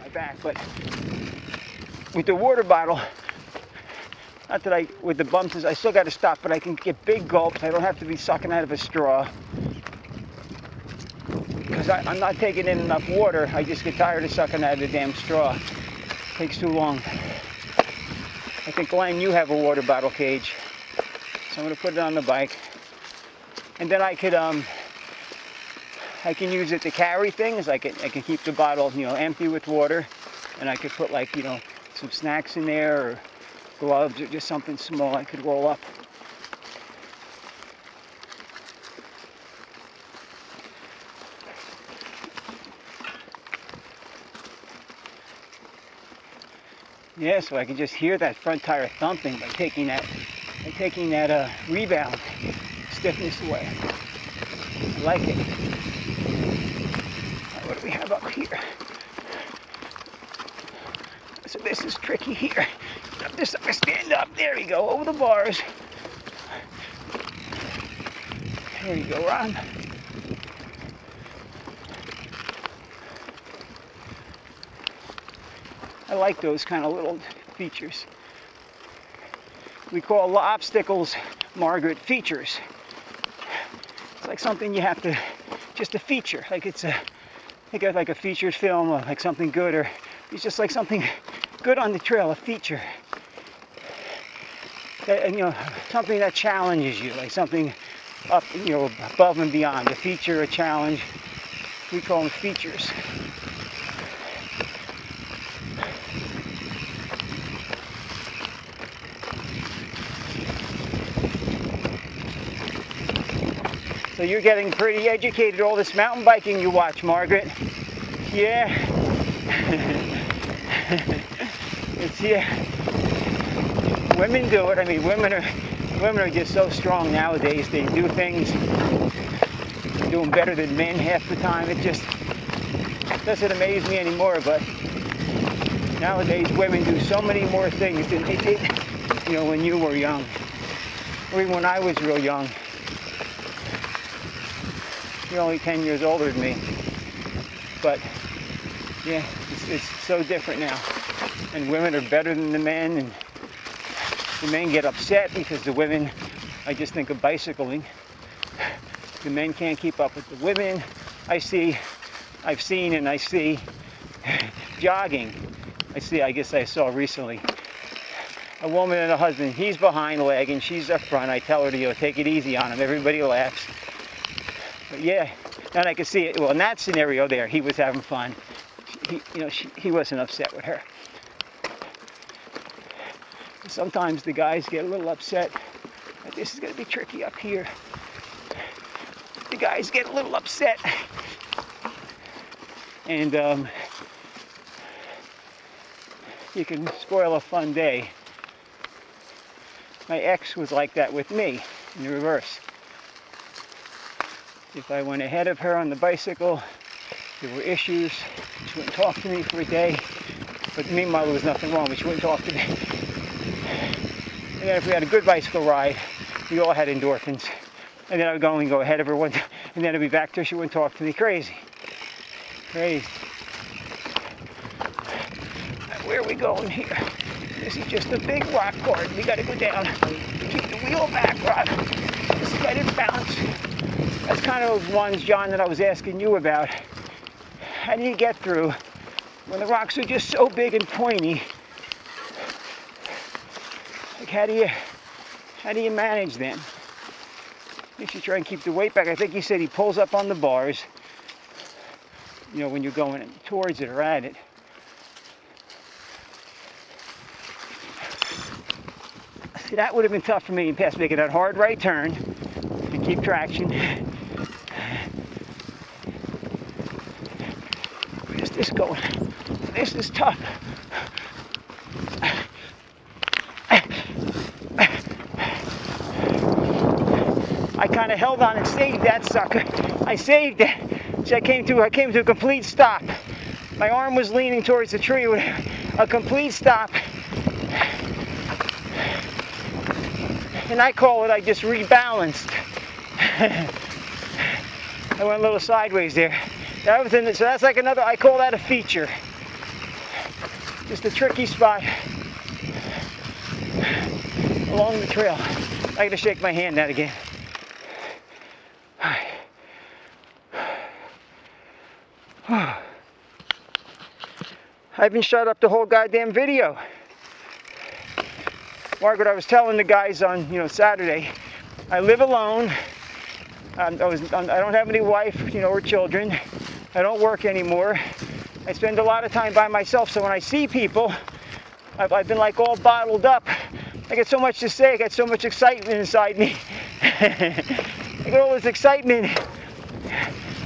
My back, but with the water bottle, not that with the bumps, I still got to stop, but I can get big gulps. I don't have to be sucking out of a straw. Because I'm not taking in enough water. I just get tired of sucking out of the damn straw. It takes too long. I think, Glenn, you have a water bottle cage. So I'm going to put it on the bike. And then I can use it to carry things. I can keep the bottle, empty with water. And I could put some snacks in there, or gloves, or just something small I could roll up. Yeah, so I can just hear that front tire thumping by taking that rebound stiffness away. I like it. Right, what do we have up here? So this is tricky here. Just stand up. There you go, over the bars. There you go, Ron. I like those kind of little features. We call obstacles, Margaret, features. It's like something you have to, just a feature. Like it's like a featured film, or like something good, or it's just like something good on the trail, a feature. And something that challenges you, like something up, above and beyond. A feature, a challenge. We call them features. So you're getting pretty educated, all this mountain biking you watch, Margaret. Yeah. Women do it. I mean, women are just so strong nowadays. They do things, do them better than men half the time. It just doesn't amaze me anymore, but nowadays women do so many more things than they did, when you were young, or even when I was real young. You're only 10 years older than me, but yeah, it's so different now. And women are better than the men, and the men get upset because the women, I just think of bicycling. The men can't keep up with the women. I've seen and I see jogging. I guess I saw recently a woman and a husband. He's behind leg and she's up front. I tell her to take it easy on him. Everybody laughs. But yeah, and I could see it. Well, in that scenario there, he was having fun. He wasn't upset with her. Sometimes the guys get a little upset. This is going to be tricky up here. The guys get a little upset. And you can spoil a fun day. My ex was like that with me, in the reverse. If I went ahead of her on the bicycle, there were issues. She wouldn't talk to me for a day. But meanwhile, there was nothing wrong, but she wouldn't talk to me. And then if we had a good bicycle ride, we all had endorphins. And then I would go ahead of her one time, and then I'd be back to her, she wouldn't talk to me. Crazy. Crazy. Where are we going here? This is just a big rock garden. We gotta go down. Keep the wheel back, Rob. Just let it bounce. That's kind of those ones, John, that I was asking you about. How do you get through when the rocks are just so big and pointy? Like how do you manage them? You should try and keep the weight back. I think he said he pulls up on the bars, you know, when you're going towards it or at it. See, that would have been tough for me in the past, making that hard right turn and keep traction. Where's this going? This is tough. I kind of held on and saved that sucker. I saved it. So I came to a complete stop. My arm was leaning towards the tree with a complete stop. And I call it, I just rebalanced. I went a little sideways there. That was so that's like another, I call that a feature. Just a tricky spot along the trail. I gotta shake my hand out again. I haven't shut up the whole goddamn video. Margaret, I was telling the guys on, Saturday, I live alone. I don't have any wife, or children. I don't work anymore. I spend a lot of time by myself, so when I see people, I've been like all bottled up. I get so much to say, I get so much excitement inside me. I get all this excitement,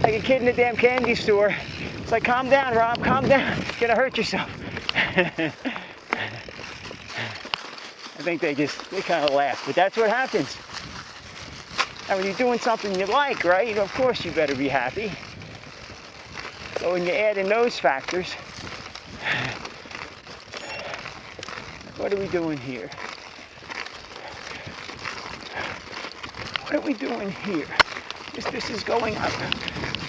like a kid in a damn candy store. It's like, calm down, Rob, calm down. You're gonna hurt yourself. I think they kind of laugh, but that's what happens. And when you're doing something you like, right, of course you better be happy. So when you add in those factors, what are we doing here? What are we doing here? This is going up.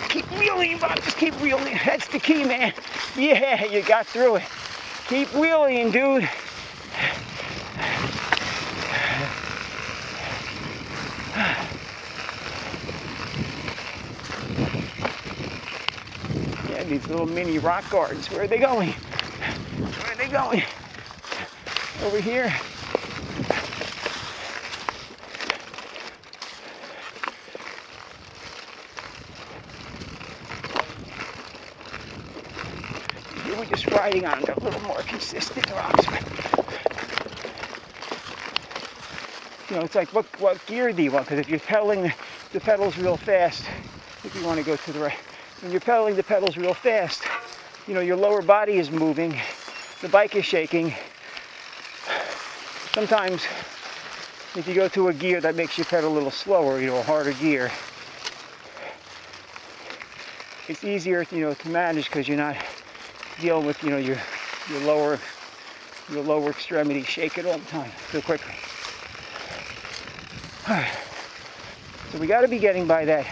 Keep wheeling, Bob, just keep wheeling. That's the key, man. Yeah, you got through it. Keep wheeling, dude. Yeah, these little mini rock gardens. Where are they going? Where are they going? Over here. We're just riding on a little more consistent rocks. It's like what gear do you want? Because if you're pedaling the pedals real fast, if you want to go to the right, when you're pedaling the pedals real fast, your lower body is moving, the bike is shaking. Sometimes if you go to a gear that makes you pedal a little slower, a harder gear, it's easier, to manage because you're not dealing with, your lower extremity shake it all the time so quickly. So we got to be getting by that.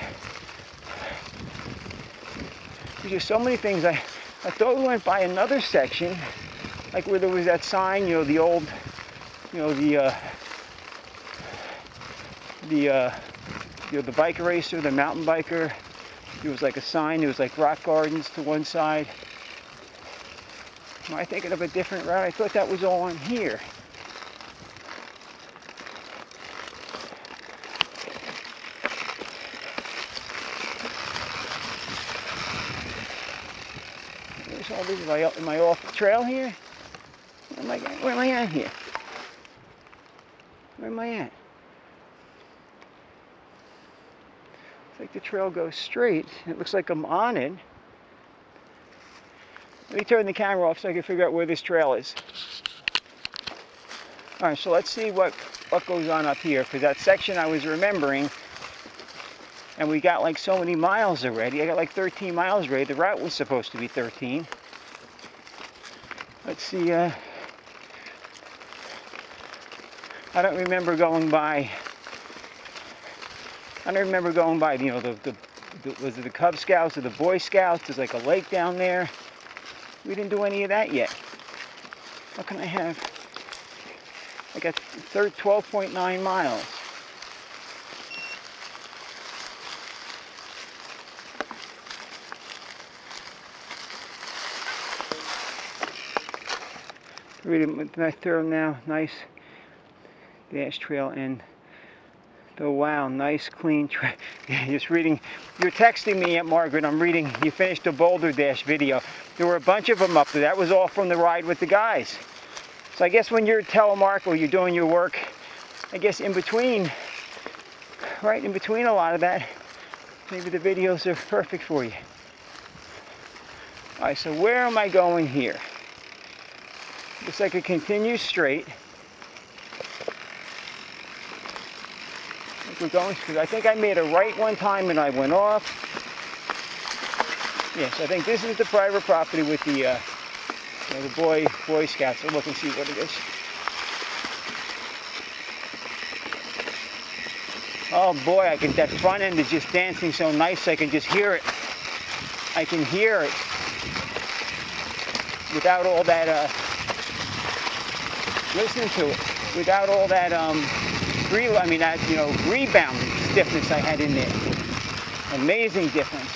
There's just so many things. I thought we went by another section, like where there was that sign, the old, the bike racer, the mountain biker. There was like a sign. There was like rock gardens to one side. Am I thinking of a different route? I thought that was all on here. There's all these. Am I off the trail here? Where am I at here? Where am I at? It's like the trail goes straight. It looks like I'm on it. Let me turn the camera off so I can figure out where this trail is. All right, so let's see what goes on up here, because that section I was remembering, and we got like so many miles already. I got like 13 miles already. The route was supposed to be 13. Let's see. I don't remember going by. Was it the Cub Scouts or the Boy Scouts? There's like a lake down there. We didn't do any of that yet. What can I have? got 12.9 miles. Reading my third now, nice dash trail and oh wow, nice clean trail. Just reading, you're texting me, Aunt Margaret, I'm reading, you finished the Boulder Dash video. There were a bunch of them up there. That was all from the ride with the guys. So I guess when you're telemark or you're doing your work, I guess in between, right in between a lot of that, maybe the videos are perfect for you. Alright, so where am I going here? Looks like it continues straight. We're going through. I think I made a right one time and I went off. Yes, I think this is the private property with the, the Boy Scouts. So look and see what it is. Oh boy, that front end is just dancing so nice. I can just hear it. I can hear it without all that. Listen to it without all that. Rebound stiffness I had in there. Amazing difference.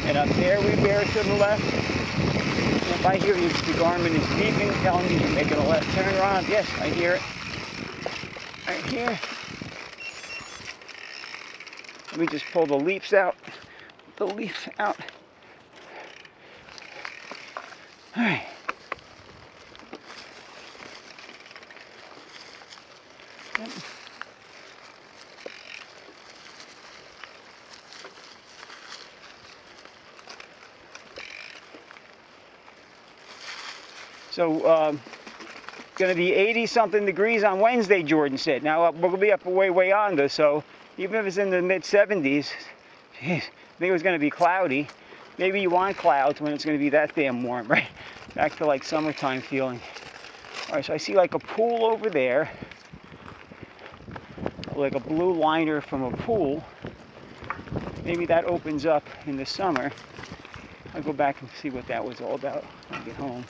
And up there we bear to the left. And if I hear you, the Garmin is beeping, telling me you're making a left turn around. Yes, I hear it. Right here. Let me just pull the leaves out. The leaf out. All right. Yep. So, going to be 80-something degrees on Wednesday, Jordan said. Now, we're going to be up way under, so even if it's in the mid-70s, geez, I think it was going to be cloudy. Maybe you want clouds when it's going to be that damn warm, right? Back to like summertime feeling. All right, so I see like a pool over there, like a blue liner from a pool. Maybe that opens up in the summer. I'll go back and see what that was all about when I get home.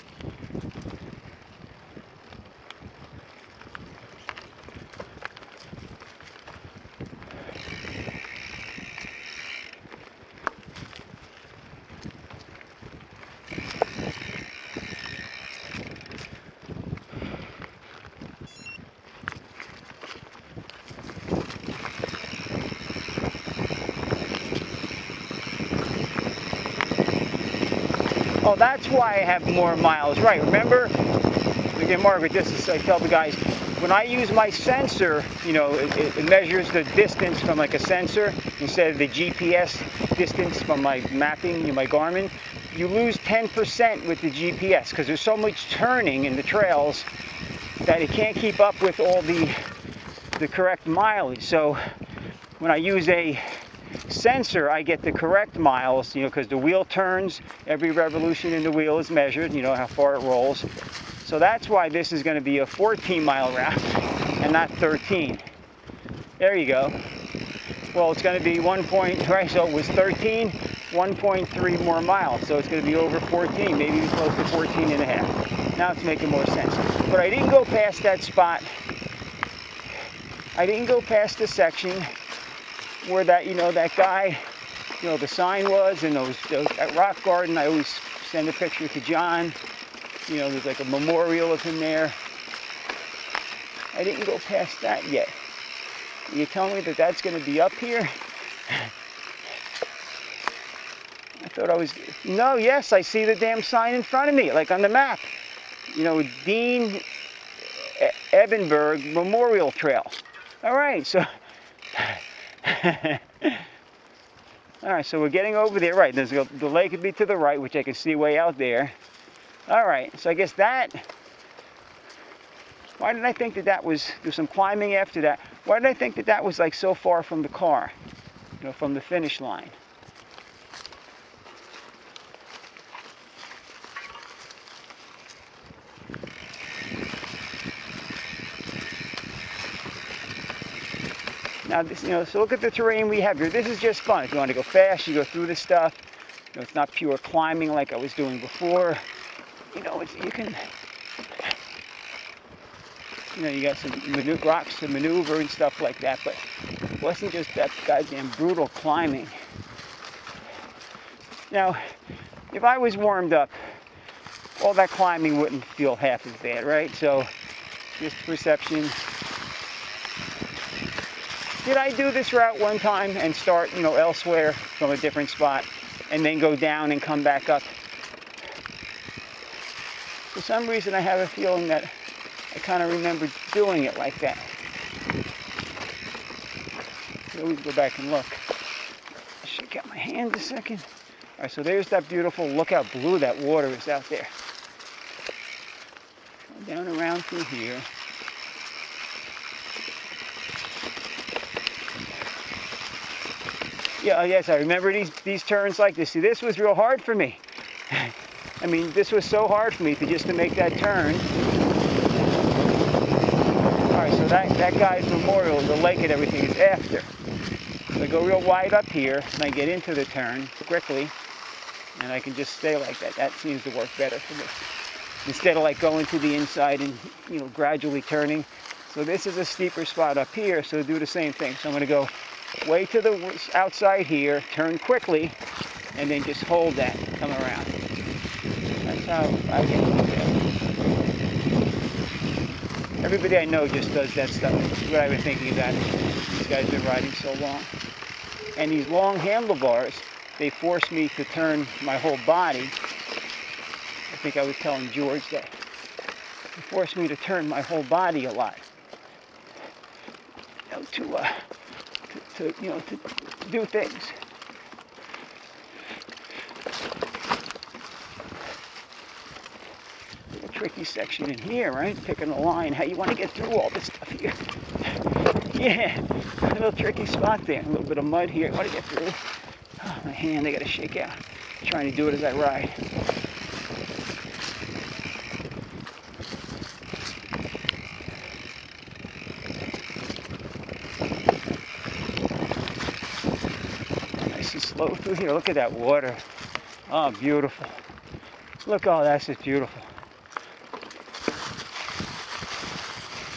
Oh, that's why I have more miles, right? Remember, again, Margaret, this is, I tell the guys, when I use my sensor, you know, it measures the distance from like a sensor instead of the GPS distance from my mapping, you know, my Garmin. You lose 10% with the GPS because there's so much turning in the trails that it can't keep up with all the correct mileage. So when I use a sensor, I get the correct miles, you know, because the wheel turns, every revolution in the wheel is measured, you know, how far it rolls. So that's why this is going to be a 14-mile route and not 13. There you go. Well, it's going to be 1 point, right, so it was 13, 1.3 more miles. So it's going to be over 14, maybe close to 14 and a half. Now it's making more sense. But I didn't go past that spot. I didn't go past the section where that, you know, that guy, you know, the sign was, and those at Rock Garden, I always send a picture to John. You know, there's like a memorial of him there. I didn't go past that yet. You telling me that that's going to be up here? I thought I was, no, yes, I see the damn sign in front of me, like on the map. You know, Dean Ebenberg Memorial Trail. All right, so All right, so we're getting over there. Right, the lake would be to the right, which I can see way out there. All right, so I guess that, why did I think that that was, there's some climbing after that. Why did I think that that was like so far from the car, you know, from the finish line? Now, this, you know, so look at the terrain we have here. This is just fun. If you want to go fast, you go through this stuff. You know, it's not pure climbing like I was doing before. You know, you can, you know, you got some rocks to maneuver and stuff like that, but it wasn't just that goddamn brutal climbing. Now, if I was warmed up, all that climbing wouldn't feel half as bad, right? So, just perception. Did I do this route one time and start, you know, elsewhere from a different spot and then go down and come back up? For some reason, I have a feeling that I kind of remember doing it like that. So we go back and look. Shake out my hand a second. All right, so there's that beautiful, look how blue that water is out there. Go down around through here. Yeah, yes, I remember these turns like this. See, this was real hard for me. I mean, this was so hard for me to make that turn. All right, so that guy's memorial, the lake and everything is after. So I go real wide up here, and I get into the turn quickly, and I can just stay like that. That seems to work better for me. Instead of like going to the inside and, you know, gradually turning. So this is a steeper spot up here, so do the same thing. So I'm going to go way to the outside here, turn quickly, and then just hold that, come around. That's how I get it. Everybody I know just does that stuff. That's what I've been thinking about. These guys have been riding so long. And these long handlebars, they force me to turn my whole body. I think I was telling George that. They force me to turn my whole body a lot. You know, to do things. A tricky section in here, right? Picking a line, how you want to get through all this stuff here. Yeah, a little tricky spot there. A little bit of mud here. I want to get through. Oh, my hand, I got to shake out. I'm trying to do it as I ride. Slow through here. Look at that water. Oh, beautiful. Look, oh, that's just beautiful.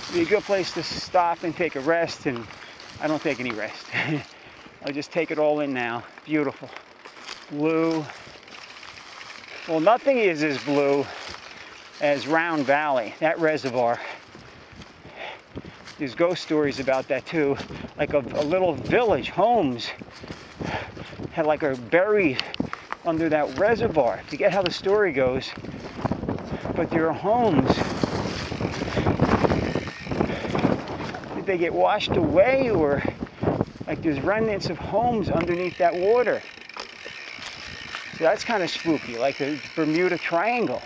It'd be a good place to stop and take a rest, and I don't take any rest. I'll just take it all in now. Beautiful. Blue. Well, nothing is as blue as Round Valley, that reservoir. There's ghost stories about that too. Like a little village, homes, had like are buried under that reservoir. I forget how the story goes, but there are homes. Did they get washed away, or like there's remnants of homes underneath that water? So that's kind of spooky, like the Bermuda Triangle.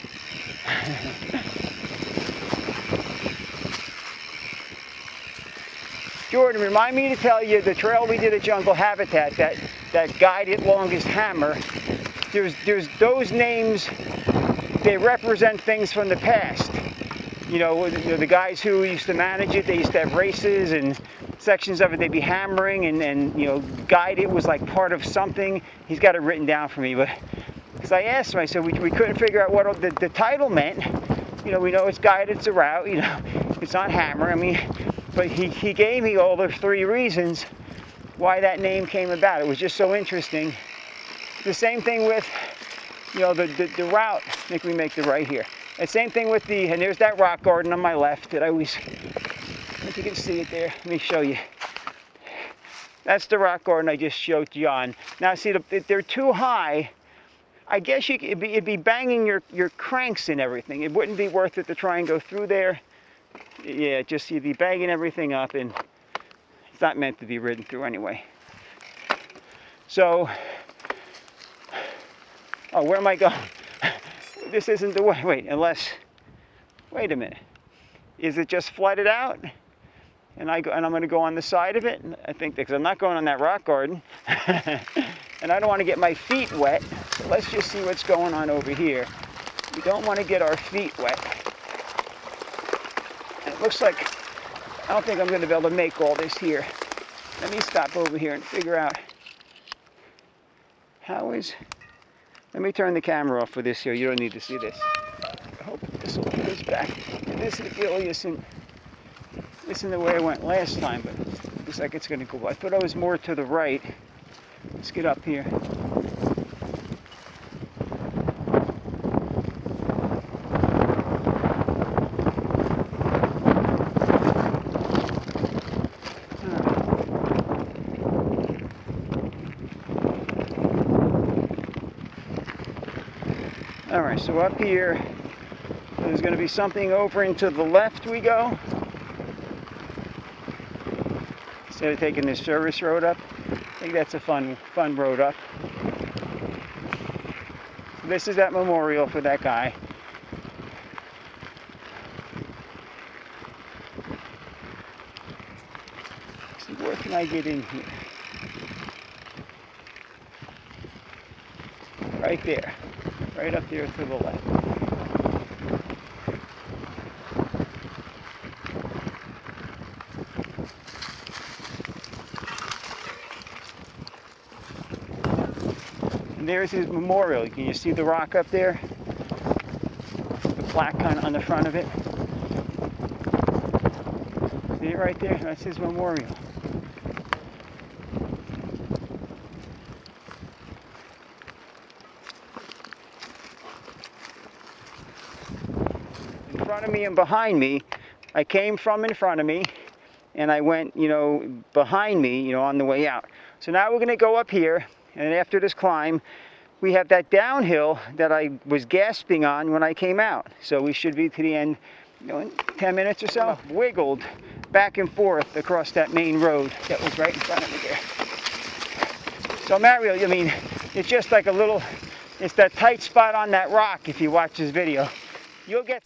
Jordan, remind me to tell you the trail we did at Jungle Habitat, that guided longest hammer, there's those names, they represent things from the past. You know, the guys who used to manage it, they used to have races and sections of it they'd be hammering, and you know, guide it was like part of something. He's got it written down for me, but because I asked him, I said we couldn't figure out what the title meant. You know, we know it's guide, it's a route, you know, it's not hammer. I mean, but he gave me all the 3 reasons why that name came about. It was just so interesting. The same thing with, you know, the route. I think we make the right here. And same thing with and there's that rock garden on my left that I always, if you can see it there, let me show you. That's the rock garden I just showed John. Now see, if they're too high, I guess it'd be banging your cranks and everything. It wouldn't be worth it to try and go through there. Yeah, just you'd be banging everything up, and it's not meant to be ridden through anyway. So, oh, where am I going? This isn't the way. Wait, wait a minute. Is it just flooded out? And I'm going to go on the side of it. I think because I'm not going on that rock garden, and I don't want to get my feet wet. So let's just see what's going on over here. We don't want to get our feet wet. And it looks like I don't think I'm going to be able to make all this here. Let me stop over here and figure out let me turn the camera off for this here. You don't need to see this. I hope this will put us back. And this really isn't the way I went last time, but it looks like it's going to go. I thought I was more to the right. Let's get up here. All right, so up here, there's going to be something over and to the left we go. Instead of taking this service road up. I think that's a fun road up. So this is that memorial for that guy. So where can I get in here? Right there. Right up there to the left. And there's his memorial. Can you see the rock up there? The plaque kind of on the front of it. See it right there? That's his memorial. In front of me and behind me, I came from in front of me and I went, behind me, on the way out. So now we're going to go up here, and after this climb, we have that downhill that I was gasping on when I came out. So we should be to the end, in 10 minutes or so. Wiggled back and forth across that main road that was right in front of me there. So Mario, it's just like it's that tight spot on that rock if you watch this video. You'll get